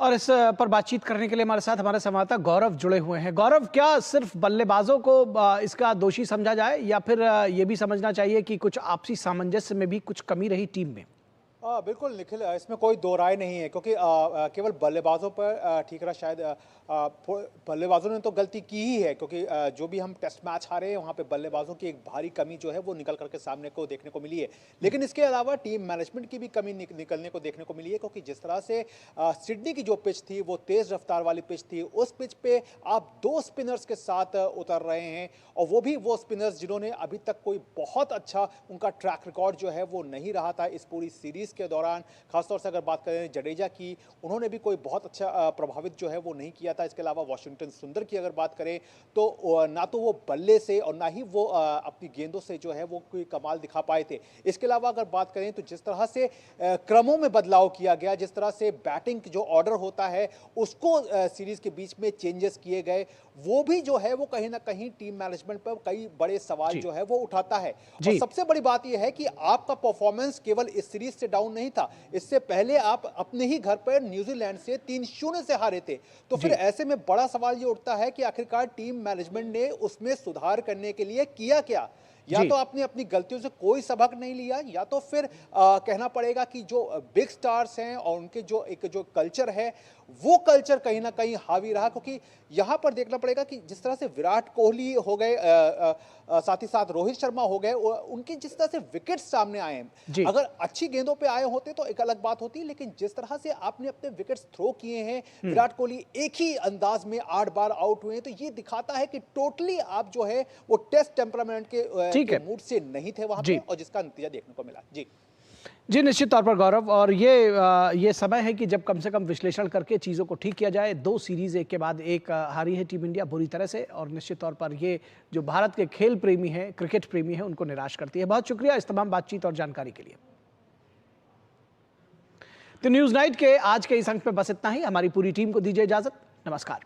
और इस पर बातचीत करने के लिए हमारे साथ हमारे संवाददाता गौरव जुड़े हुए हैं। गौरव, क्या सिर्फ बल्लेबाजों को इसका दोषी समझा जाए या फिर ये भी समझना चाहिए कि कुछ आपसी सामंजस्य में भी कुछ कमी रही टीम में? बिल्कुल निखिल, इसमें कोई दो राय नहीं है क्योंकि केवल बल्लेबाजों पर ठीक रहा शायद। बल्लेबाजों ने तो गलती की ही है क्योंकि जो भी हम टेस्ट मैच हारे हैं वहाँ पे बल्लेबाजों की एक भारी कमी जो है वो निकल करके सामने को देखने को मिली है। लेकिन इसके अलावा टीम मैनेजमेंट की भी कमी निकलने को देखने को मिली है क्योंकि जिस तरह से सिडनी की जो पिच थी वो तेज रफ्तार वाली पिच थी, उस पिच पे आप 2 स्पिनर्स के साथ उतर रहे हैं और वो भी वो स्पिनर्स जिन्होंने अभी तक कोई बहुत अच्छा उनका ट्रैक रिकॉर्ड जो है वो नहीं रहा था इस पूरी सीरीज के दौरान। खासतौर से अगर बात करें जडेजा की, उन्होंने भी कोई बहुत अच्छा प्रभावित जो है वो नहीं किया था। इसके अलावा वाशिंगटन सुंदर की अगर बात करें तो ना तो वो बल्ले से और ना ही वो अपनी गेंदों से जो है वो कोई कमाल दिखा पाए थे। इसके अलावा अगर बात करें तो जिस तरह से क्रमों में बदलाव किया गया, जिस तरह से बैटिंग जो ऑर्डर होता है उसको सीरीज के बीच में चेंजेस किए गए, वो भी जो है वो कहीं ना कहीं टीम मैनेजमेंट पर कई बड़े सवाल जो है वो उठाता है। और सबसे बड़ी बात यह है कि आपका परफॉर्मेंस केवल इस सीरीज से डाउन नहीं था, इससे पहले आप अपने ही घर पर न्यूजीलैंड से 3-0 से हारे थे। तो फिर ऐसे में बड़ा सवाल ये उठता है कि आखिरकार टीम मैनेजमेंट ने उसमें सुधार करने के लिए किया क्या? या तो आपने अपनी गलतियों से कोई सबक नहीं लिया, या तो फिर कहना पड़ेगा कि जो बिग स्टार्स हैं और उनके जो कल्चर है वो कल्चर कहीं ना कहीं हावी रहा। क्योंकि यहां पर देखना पड़ेगा कि जिस तरह से विराट कोहली हो गए, साथ ही साथ रोहित शर्मा हो गए, उनके जिस तरह से विकेट सामने आए हैं, अगर अच्छी गेंदों पे आए होते तो एक अलग बात होती, लेकिन जिस तरह से आपने अपने विकेट्स थ्रो किए हैं, विराट कोहली एक ही अंदाज में 8 बार आउट हुए हैं, तो ये दिखाता है कि टोटली आप जो है वो टेस्ट टेम्परामेंट के मूड से नहीं थे वहां पे, और जिसका नतीजा देखने को मिला। जी, निश्चित तौर पर गौरव, और ये समय है कि जब कम से कम विश्लेषण करके चीज़ों को ठीक किया जाए। 2 सीरीज़ एक के बाद एक हारी है टीम इंडिया बुरी तरह से, और निश्चित तौर पर ये जो भारत के खेल प्रेमी हैं, क्रिकेट प्रेमी हैं, उनको निराश करती है। बहुत शुक्रिया इस तमाम बातचीत और जानकारी के लिए। तो न्यूज़ नाइट के आज के इस अंक में बस इतना ही। हमारी पूरी टीम को दीजिए इजाज़त। नमस्कार।